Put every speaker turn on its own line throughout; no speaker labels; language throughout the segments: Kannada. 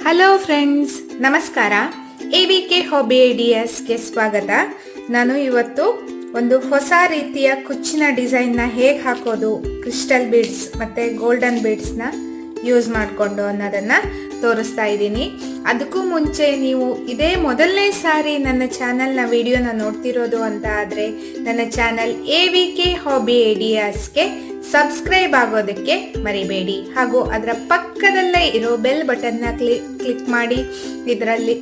ಹಲೋ ಫ್ರೆಂಡ್ಸ್, ನಮಸ್ಕಾರ. AVK ಹಾಬಿ ಐಡಿಯಾಸ್ಗೆ ಸ್ವಾಗತ. ನಾನು ಇವತ್ತು ಒಂದು ಹೊಸ ರೀತಿಯ ಕುಚ್ಚಿನ ಡಿಸೈನ್ನ ಹೇಗೆ ಹಾಕೋದು, ಕ್ರಿಸ್ಟಲ್ ಬೀಡ್ಸ್ ಮತ್ತು ಗೋಲ್ಡನ್ ಬೀಡ್ಸ್ನ ಯೂಸ್ ಮಾಡಿಕೊಂಡು ಅನ್ನೋದನ್ನು ತೋರಿಸ್ತಾ ಇದ್ದೀನಿ. ಅದಕ್ಕೂ ಮುಂಚೆ ನೀವು ಇದೇ ಮೊದಲನೇ ಸಾರಿ ನನ್ನ ಚಾನಲ್ನ ವಿಡಿಯೋನ ನೋಡ್ತಿರೋದು ಅಂತ ಆದರೆ ನನ್ನ ಚಾನಲ್ AVK ಹಾಬಿ ಐಡಿಯಾಸ್ಗೆ ಸಬ್ಸ್ಕ್ರೈಬ್ ಆಗೋದಕ್ಕೆ ಮರಿಬೇಡಿ. ಹಾಗೂ ಅದರ ಪಕ್ಕದಲ್ಲೇ ಇರೋ ಬೆಲ್ ಬಟನ್ನ ಕ್ಲಿಕ್ ಮಾಡಿ ಇದರಲ್ಲಿ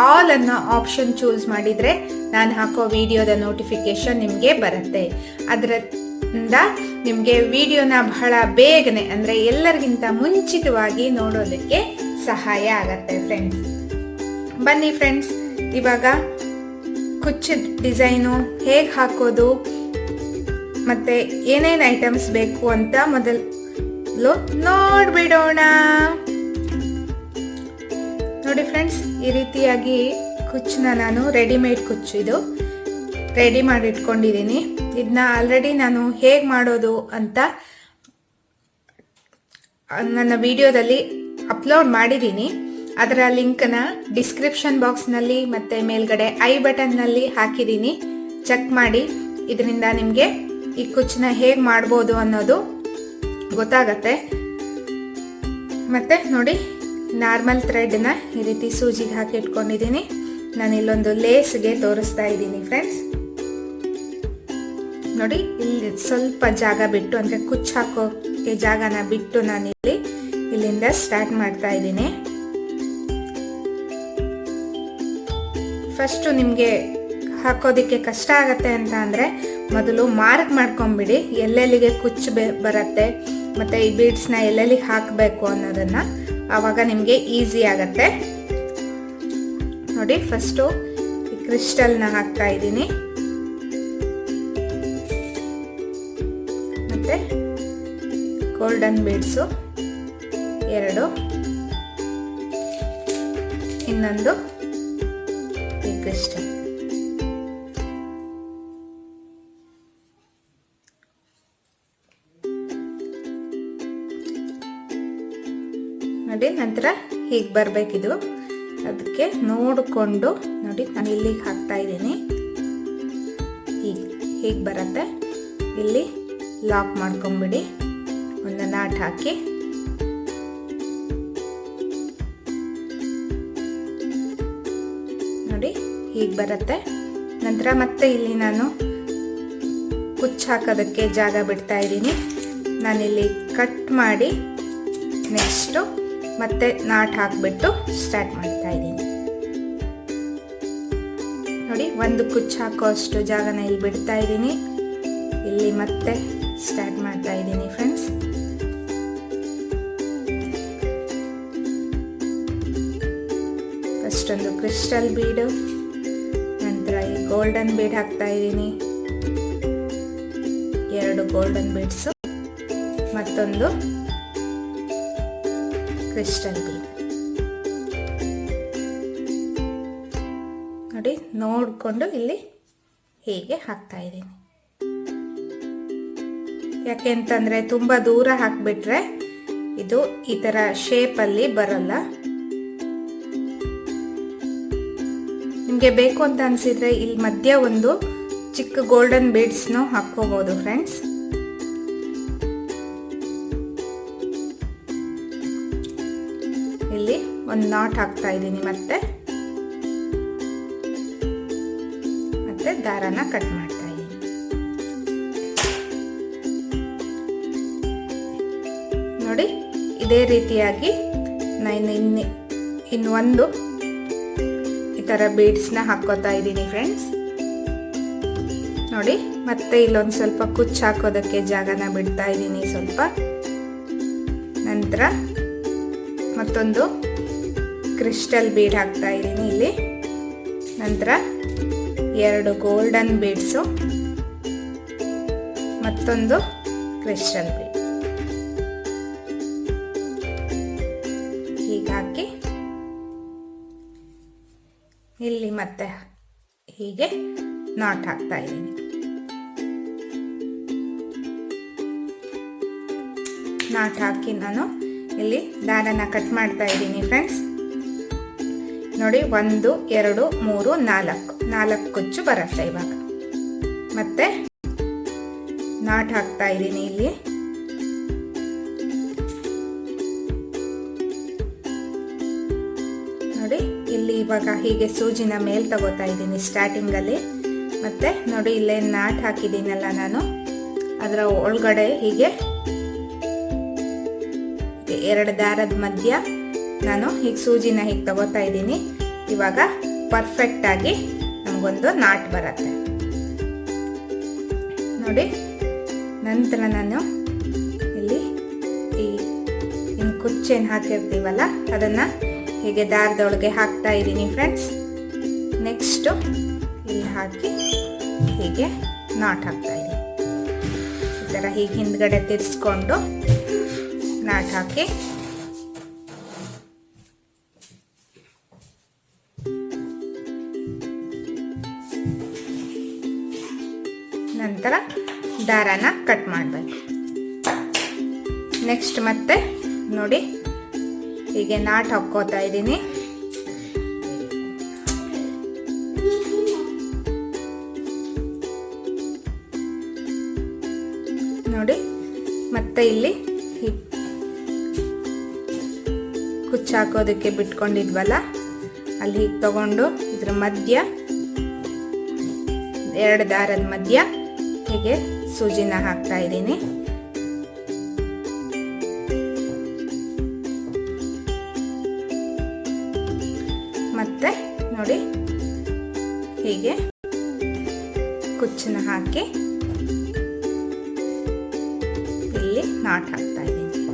ಆಲ್ ಅನ್ನೋ ಆಪ್ಷನ್ ಚೂಸ್ ಮಾಡಿದರೆ ನಾನು ಹಾಕೋ ವಿಡಿಯೋದ ನೋಟಿಫಿಕೇಶನ್ ನಿಮಗೆ ಬರುತ್ತೆ. ಅದರಿಂದ ನಿಮಗೆ ವಿಡಿಯೋನ ಬಹಳ ಬೇಗನೆ ಅಂದರೆ ಎಲ್ಲರಿಗಿಂತ ಮುಂಚಿತವಾಗಿ ನೋಡೋದಕ್ಕೆ ಸಹಾಯ ಆಗತ್ತೆ ಫ್ರೆಂಡ್ಸ್. ಬನ್ನಿ ಫ್ರೆಂಡ್ಸ್, ಇವಾಗ ಕುಚ್ಚು ಡಿಸೈನು ಹೇಗೆ ಹಾಕೋದು ಮತ್ತೆ ಏನೇನು ಐಟಮ್ಸ್ ಬೇಕು ಅಂತ ಮೊದಲು ನೋಡ್ಬಿಡೋಣ. ನೋಡಿ ಫ್ರೆಂಡ್ಸ್, ಈ ರೀತಿಯಾಗಿ ಕುಚ್ಚನ್ನ ನಾನು ರೆಡಿಮೇಡ್ ಕುಚ್ಚು ಇದು ರೆಡಿ ಮಾಡಿ ಇಟ್ಕೊಂಡಿದ್ದೀನಿ. ಇದನ್ನ ಆಲ್ರೆಡಿ ನಾನು ಹೇಗೆ ಮಾಡೋದು ಅಂತ ನನ್ನ ವಿಡಿಯೋದಲ್ಲಿ ಅಪ್ಲೋಡ್ ಮಾಡಿದ್ದೀನಿ. ಅದರ ಲಿಂಕ್ನ ಡಿಸ್ಕ್ರಿಪ್ಷನ್ ಬಾಕ್ಸ್ನಲ್ಲಿ ಮತ್ತು ಮೇಲ್ಗಡೆ ಐ ಬಟನ್ನಲ್ಲಿ ಹಾಕಿದ್ದೀನಿ. ಚೆಕ್ ಮಾಡಿ. ಇದರಿಂದ ನಿಮಗೆ ಈ ಕುಚ್ಚನ್ನ ಹೇಗೆ ಮಾಡ್ಬೋದು ಅನ್ನೋದು ಗೊತ್ತಾಗತ್ತೆ. ಮತ್ತೆ ನೋಡಿ, ನಾರ್ಮಲ್ ಥ್ರೆಡ್ನ ಈ ರೀತಿ ಸೂಜಿಗೆ ಹಾಕಿ ಇಟ್ಕೊಂಡಿದ್ದೀನಿ. ನಾನು ಇಲ್ಲೊಂದು ಲೇಸ್ಗೆ ತೋರಿಸ್ತಾ ಇದ್ದೀನಿ ಫ್ರೆಂಡ್ಸ್. ನೋಡಿ, ಇಲ್ಲಿ ಸ್ವಲ್ಪ ಜಾಗ ಬಿಟ್ಟು ಅಂದರೆ ಕುಚ್ಚು ಹಾಕೋಕ್ಕೆ ಜಾಗನ ಬಿಟ್ಟು ನಾನು ಇಲ್ಲಿಂದ ಸ್ಟಾರ್ಟ್ ಮಾಡ್ತಾ ಇದ್ದೀನಿ. ಫಸ್ಟು ನಿಮಗೆ ಹಾಕೋದಕ್ಕೆ ಕಷ್ಟ ಆಗತ್ತೆ ಅಂತ ಅಂದರೆ ಮೊದಲು ಮಾರ್ಕ್ ಮಾಡ್ಕೊಂಬಿಡಿ, ಎಲ್ಲೆಲ್ಲಿಗೆ ಕುಚ್ಚು ಬರುತ್ತೆ ಮತ್ತು ಈ ಬೀಡ್ಸ್ನ ಎಲ್ಲೆಲ್ಲಿಗೆ ಹಾಕಬೇಕು ಅನ್ನೋದನ್ನು. ಆವಾಗ ನಿಮಗೆ ಈಸಿ ಆಗತ್ತೆ. ನೋಡಿ, ಫಸ್ಟು ಈ ಕ್ರಿಸ್ಟಲ್ನ ಹಾಕ್ತಾ ಇದ್ದೀನಿ. ಮತ್ತು ಗೋಲ್ಡನ್ ಬೀಡ್ಸು 2, ಇನ್ನೊಂದು ಈ ಕ್ರಿಸ್ಟಲ್. ನೋಡಿ, ನಂತರ ಹೀಗೆ ಬರಬೇಕಿದು. ಅದಕ್ಕೆ ನೋಡಿಕೊಂಡು ನೋಡಿ, ನಾನು ಇಲ್ಲಿಗೆ ಹಾಕ್ತಾ ಇದ್ದೀನಿ. ಹೀಗೆ ಬರುತ್ತೆ. ಇಲ್ಲಿ ಲಾಕ್ ಮಾಡ್ಕೊಂಬಿಡಿ, ಒಂದು ನಾಟ್ ಹಾಕಿ. ನೋಡಿ, ಹೀಗೆ ಬರುತ್ತೆ. ನಂತರ ಮತ್ತೆ ಇಲ್ಲಿ ನಾನು ಕುಚ್ಚು ಹಾಕೋದಕ್ಕೆ ಜಾಗ ಬಿಡ್ತಾ ಇದ್ದೀನಿ. ನಾನಿಲ್ಲಿ ಕಟ್ ಮಾಡಿ ನೆಕ್ಸ್ಟು ಮತ್ತೆ ನಾಟ್ ಹಾಕಿಬಿಟ್ಟು ಸ್ಟಾರ್ಟ್ ಮಾಡ್ತಾ ಇದ್ದೀನಿ. ನೋಡಿ, ಒಂದು ಕುಚ್ಚು ಹಾಕೋ ಅಷ್ಟು ಜಾಗನ ಇಲ್ಲಿ ಬಿಡ್ತಾ ಇದ್ದೀನಿ. ಇಲ್ಲಿ ಮತ್ತೆ ಸ್ಟಾರ್ಟ್ ಮಾಡ್ತಾ ಇದ್ದೀನಿ ಫ್ರೆಂಡ್ಸ್. ಫಸ್ಟೊಂದು ಕ್ರಿಸ್ಟಲ್ ಬೀಡು, ನಂತರ ಈ ಗೋಲ್ಡನ್ ಬೀಡ್ ಹಾಕ್ತಾ ಇದ್ದೀನಿ. 2 ಗೋಲ್ಡನ್ ಬೀಡ್ಸು, ಮತ್ತೊಂದು ಕ್ರಿಸ್ಟಲ್ ಬೀಡ್. ನೋಡಿ, ನೋಡಿಕೊಂಡು ಇಲ್ಲಿ ಹೀಗೆ ಹಾಕ್ತಾ ಇದ್ದೀನಿ. ಯಾಕೆ ಅಂತಂದರೆ ತುಂಬ ದೂರ ಹಾಕಿಬಿಟ್ರೆ ಇದು ಈ ಥರ ಶೇಪಲ್ಲಿ ಬರಲ್ಲ. ನಿಮಗೆ ಬೇಕು ಅಂತ ಅನಿಸಿದರೆ ಇಲ್ಲಿ ಮಧ್ಯ ಒಂದು ಚಿಕ್ಕ ಗೋಲ್ಡನ್ ಬೀಡ್ಸ್ನು ಹಾಕ್ಕೋಬೋದು ಫ್ರೆಂಡ್ಸ್. ಇಲ್ಲಿ ಒಂದು ನಾಟ್ ಹಾಕ್ತಾ ಇದ್ದೀನಿ. ಮತ್ತೆ ದಾರನ ಕಟ್ ಮಾಡ್ತಾ ಇದ್ದೀನಿ. ನೋಡಿ, ಇದೇ ರೀತಿಯಾಗಿ ನಾನು ಇನ್ನೊಂದು ಈ ಥರ ಬೀಡ್ಸ್ನ ಹಾಕೋತಾ ಇದ್ದೀನಿ ಫ್ರೆಂಡ್ಸ್. ನೋಡಿ, ಮತ್ತೆ ಇಲ್ಲೊಂದು ಸ್ವಲ್ಪ ಕುಚ್ಚು ಹಾಕೋದಕ್ಕೆ ಜಾಗನ ಬಿಡ್ತಾ ಇದ್ದೀನಿ ಸ್ವಲ್ಪ. ನಂತರ ಮತ್ತೊಂದು ಕ್ರಿಸ್ಟಲ್ ಬೀಡ್ ಹಾಕ್ತಾ ಇದ್ದೀನಿ ಇಲ್ಲಿ. ನಂತರ 2 ಗೋಲ್ಡನ್ ಬೀಡ್ಸು, ಮತ್ತೊಂದು ಕ್ರಿಸ್ಟಲ್ ಬೀಡ್. ಹೀಗೆ ಹಾಕಿ ಇಲ್ಲಿ ಮತ್ತೆ ಹೀಗೆ ನಾಟ್ ಹಾಕ್ತಾ ಇದ್ದೀನಿ. ನಾಟ್ ಹಾಕಿ ನಾನು ಇಲ್ಲಿ ದಾರನ ಕಟ್ ಮಾಡ್ತಾ ಇದ್ದೀನಿ ಫ್ರೆಂಡ್ಸ್. ನೋಡಿ 1 2 3 4 ಕುಚ್ಚು ಬರುತ್ತೆ. ಇವಾಗ ಮತ್ತೆ ನಾಟ್ ಹಾಕ್ತಾ ಇದ್ದೀನಿ ಇಲ್ಲಿ. ನೋಡಿ ಇಲ್ಲಿ ಇವಾಗ ಹೀಗೆ ಸೂಜಿನ ಮೇಲ್ ತಗೋತಾ ಇದ್ದೀನಿ ಸ್ಟಾರ್ಟಿಂಗಲ್ಲಿ. ಮತ್ತೆ ನೋಡಿ ಇಲ್ಲೇ ನಾಟ್ ಹಾಕಿದ್ದೀನಲ್ಲ ನಾನು, ಅದರ ಒಳಗಡೆ ಹೀಗೆ 2 ದಾರದ ಮಧ್ಯ ನಾನು ಹೀಗೆ ಸೂಜಿನ ಹೀಗೆ ತಗೋತಾ ಇದ್ದೀನಿ. ಇವಾಗ ಪರ್ಫೆಕ್ಟ್ ಆಗಿ ನಮಗೊಂದು ನಾಟ್ ಬರುತ್ತೆ ನೋಡಿ. ನಂತರ ನಾನು ಇಲ್ಲಿ ಇನ್ನು ಕುಚ್ಚೇನು ಹಾಕಿರ್ತೀವಲ್ಲ ಅದನ್ನ ಹೀಗೆ ದಾರದೊಳಗೆ ಹಾಕ್ತಾ ಇದ್ದೀನಿ ಫ್ರೆಂಡ್ಸ್. ನೆಕ್ಸ್ಟು ಇಲ್ಲಿ ಹಾಕಿ ಹೀಗೆ ನಾಟ್ ಹಾಕ್ತಾ ಇದ್ದೀನಿ. ಈ ಥರ ಹೀಗೆ ಹಿಂದ್ಗಡೆ ತಿರ್ಸ್ಕೊಂಡು ನಾಟ್ ಹಾಕಿ ನಂತರ ದಾರನ ಕಟ್ ಮಾಡಬೇಕು. ನೆಕ್ಸ್ಟ್ ಮತ್ತೆ ನೋಡಿ ಹೀಗೆ ನಾಟ್ ಹಾಕ್ಕೋತಾ ಇದ್ದೀನಿ. ನೋಡಿ ಮತ್ತೆ ಇಲ್ಲಿ ಕುಚ್ಚು ಹಾಕೋದಕ್ಕೆ ಬಿಟ್ಕೊಂಡಿದ್ವಲ್ಲ ಅಲ್ಲಿ ಹೀಗೆ ತಗೊಂಡು ಇದ್ರ ಮಧ್ಯ 2 ದಾರದ ಮಧ್ಯ ಹೀಗೆ ಸೂಜಿನ ಹಾಕ್ತಾ ಇದ್ದೀನಿ. ಮತ್ತೆ ನೋಡಿ ಹೀಗೆ ಕುಚ್ಚನ್ನ ಹಾಕಿ ಇಲ್ಲಿ ನಾಟ್ ಹಾಕ್ತಾ ಇದ್ದೀನಿ.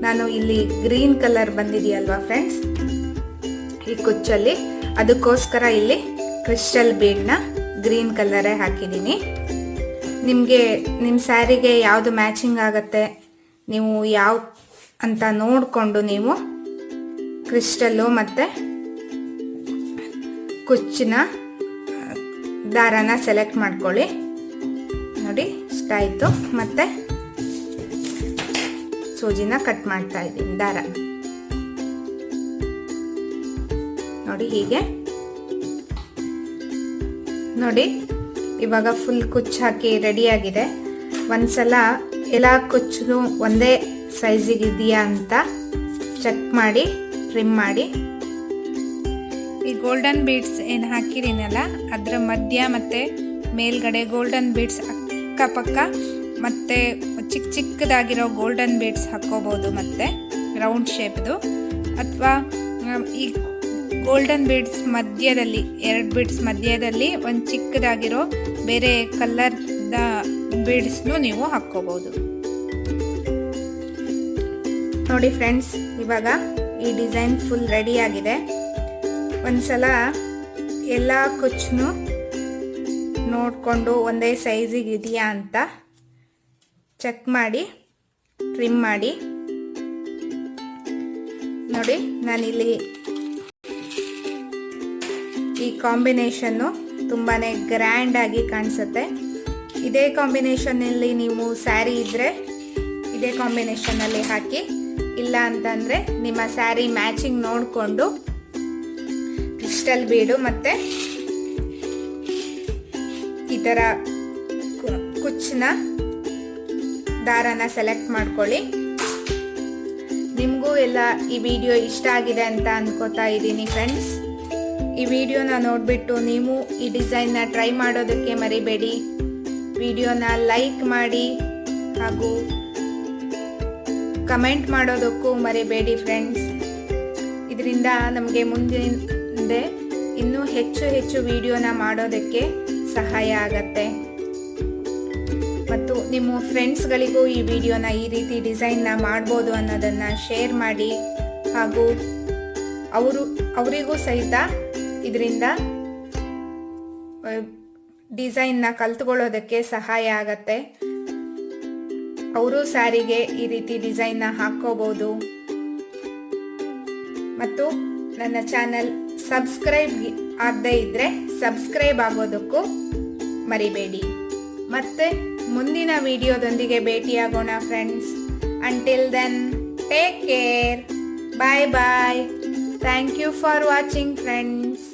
ನಾನು ಇಲ್ಲಿ ಗ್ರೀನ್ ಕಲರ್ ಬಂದಿದೆಯಲ್ವಾ ಫ್ರೆಂಡ್ಸ್ ಈ ಕುಚ್ಚಲ್ಲಿ, ಅದಕ್ಕೋಸ್ಕರ ಇಲ್ಲಿ ಕ್ರಿಸ್ಟಲ್ ಬೀಡ್ನ ಗ್ರೀನ್ ಕಲರೇ ಹಾಕಿದ್ದೀನಿ. ನಿಮಗೆ ನಿಮ್ಮ ಸ್ಯಾರಿಗೆ ಯಾವುದು ಮ್ಯಾಚಿಂಗ್ ಆಗುತ್ತೆ ನೀವು ಯಾವ ಅಂತ ನೋಡಿಕೊಂಡು ನೀವು ಕ್ರಿಸ್ಟಲ್ಲು ಮತ್ತು ಕುಚ್ಚಿನ ದಾರನ ಸೆಲೆಕ್ಟ್ ಮಾಡ್ಕೊಳ್ಳಿ. ನೋಡಿ ಇಷ್ಟಾಯಿತು. ಮತ್ತು ಸೂಜಿನ ಕಟ್ ಮಾಡ್ತಾ ಇದ್ದೀನಿ ದಾರ ನೋಡಿ ಹೀಗೆ. ನೋಡಿ ಇವಾಗ ಫುಲ್ ಕುಚ್ಚು ಹಾಕಿ ರೆಡಿಯಾಗಿದೆ. ಒಂದ್ಸಲ ಎಲ್ಲ ಕುಚ್ಚು ಒಂದೇ ಸೈಜಿಗಿದೆಯಾ ಅಂತ ಚೆಕ್ ಮಾಡಿ ಟ್ರಿಮ್ ಮಾಡಿ. ಈ ಗೋಲ್ಡನ್ ಬೀಡ್ಸ್ ಏನು ಹಾಕಿದ್ದೀನಲ್ಲ ಅದರ ಮಧ್ಯ ಮತ್ತು ಮೇಲ್ಗಡೆ ಗೋಲ್ಡನ್ ಬೀಡ್ಸ್ ಅಕ್ಕಪಕ್ಕ ಮತ್ತು ಚಿಕ್ಕ ಚಿಕ್ಕದಾಗಿರೋ ಗೋಲ್ಡನ್ ಬೀಡ್ಸ್ ಹಾಕ್ಕೋಬೋದು, ಮತ್ತು ರೌಂಡ್ ಶೇಪ್ದು. ಅಥವಾ ಈ ಗೋಲ್ಡನ್ ಬೀಡ್ಸ್ ಮಧ್ಯದಲ್ಲಿ 2 ಬೀಡ್ಸ್ ಮಧ್ಯದಲ್ಲಿ ಒಂದು ಚಿಕ್ಕದಾಗಿರೋ ಬೇರೆ ಕಲರ್ದ ಬೀಡ್ಸ್ನು ನೀವು ಹಾಕ್ಕೋಬೋದು. ನೋಡಿ ಫ್ರೆಂಡ್ಸ್ ಇವಾಗ ಈ ಡಿಸೈನ್ ಫುಲ್ ರೆಡಿಯಾಗಿದೆ. ಒಂದ್ಸಲ ಎಲ್ಲ ಕುಚ್ಚು ನೋಡಿಕೊಂಡು ಒಂದೇ ಸೈಜಿಗೆ ಇದೆಯಾ ಅಂತ ಚೆಕ್ ಮಾಡಿ ಟ್ರಿಮ್ ಮಾಡಿ. ನೋಡಿ ನಾನಿಲ್ಲಿ ಈ ಕಾಂಬಿನೇಷನ್ನು ತುಂಬಾ ಗ್ರ್ಯಾಂಡಾಗಿ ಕಾಣಿಸುತ್ತೆ. ಇದೇ ಕಾಂಬಿನೇಷನ್ನಲ್ಲಿ ನೀವು ಸ್ಯಾರಿ ಇದ್ದರೆ ಇದೇ ಕಾಂಬಿನೇಷನ್ನಲ್ಲಿ ಹಾಕಿ, ಇಲ್ಲ ಅಂತಂದರೆ ನಿಮ್ಮ ಸ್ಯಾರಿ ಮ್ಯಾಚಿಂಗ್ ನೋಡಿಕೊಂಡು ಕ್ರಿಸ್ಟಲ್ ಬೀಡು ಮತ್ತು ಈ ಥರ ಕುಚ್ಚನ್ನ ದಾರನ ಸೆಲೆಕ್ಟ್ ಮಾಡ್ಕೊಳ್ಳಿ. ನಿಮಗೂ ಎಲ್ಲ ಈ ವಿಡಿಯೋ ಇಷ್ಟ ಆಗಿದೆ ಅಂತ ಅಂದ್ಕೋತಾ ಇದ್ದೀನಿ ಫ್ರೆಂಡ್ಸ್. ಈ ವಿಡಿಯೋನ ನೋಡಿಬಿಟ್ಟು ನೀವು ಈ ಡಿಸೈನ್ನ ಟ್ರೈ ಮಾಡೋದಕ್ಕೆ ಮರಿಬೇಡಿ. ವಿಡಿಯೋನ ಲೈಕ್ ಮಾಡಿ ಹಾಗೂ ಕಮೆಂಟ್ ಮಾಡೋದಕ್ಕೂ ಮರಿಬೇಡಿ ಫ್ರೆಂಡ್ಸ್. ಇದರಿಂದ ನಮಗೆ ಮುಂದೆ ಇನ್ನೂ ಹೆಚ್ಚು ವಿಡಿಯೋನ ಮಾಡೋದಕ್ಕೆ ಸಹಾಯ ಆಗತ್ತೆ. ಮತ್ತು ನಿಮ್ಮ ಫ್ರೆಂಡ್ಸ್ಗಳಿಗೂ ಈ ವಿಡಿಯೋನ ಈ ರೀತಿ ಡಿಸೈನ್ನ ಮಾಡ್ಬೋದು ಅನ್ನೋದನ್ನು ಶೇರ್ ಮಾಡಿ, ಹಾಗೂ ಅವರಿಗೂ ಸಹಿತ ಇದರಿಂದ ಡಿಸೈನ್ನ ಕಲ್ತ್ಕೊಳ್ಳೋದಕ್ಕೆ ಸಹಾಯ ಆಗತ್ತೆ. ಅವರು ಸ್ಯಾರಿಗೆ ಈ ರೀತಿ ಡಿಸೈನ್ನ ಹಾಕ್ಕೋಬೋದು. ಮತ್ತು ನನ್ನ ಚಾನಲ್ ಸಬ್ಸ್ಕ್ರೈಬ್ ಆಗದೇ ಇದ್ದರೆ ಸಬ್ಸ್ಕ್ರೈಬ್ ಆಗೋದಕ್ಕೂ ಮರಿಬೇಡಿ. ಮತ್ತೆ ಮುಂದಿನ ವಿಡಿಯೋದೊಂದಿಗೆ ಭೇಟಿಯಾಗೋಣ friends. Until then take care. Bye bye. Thank you for watching friends.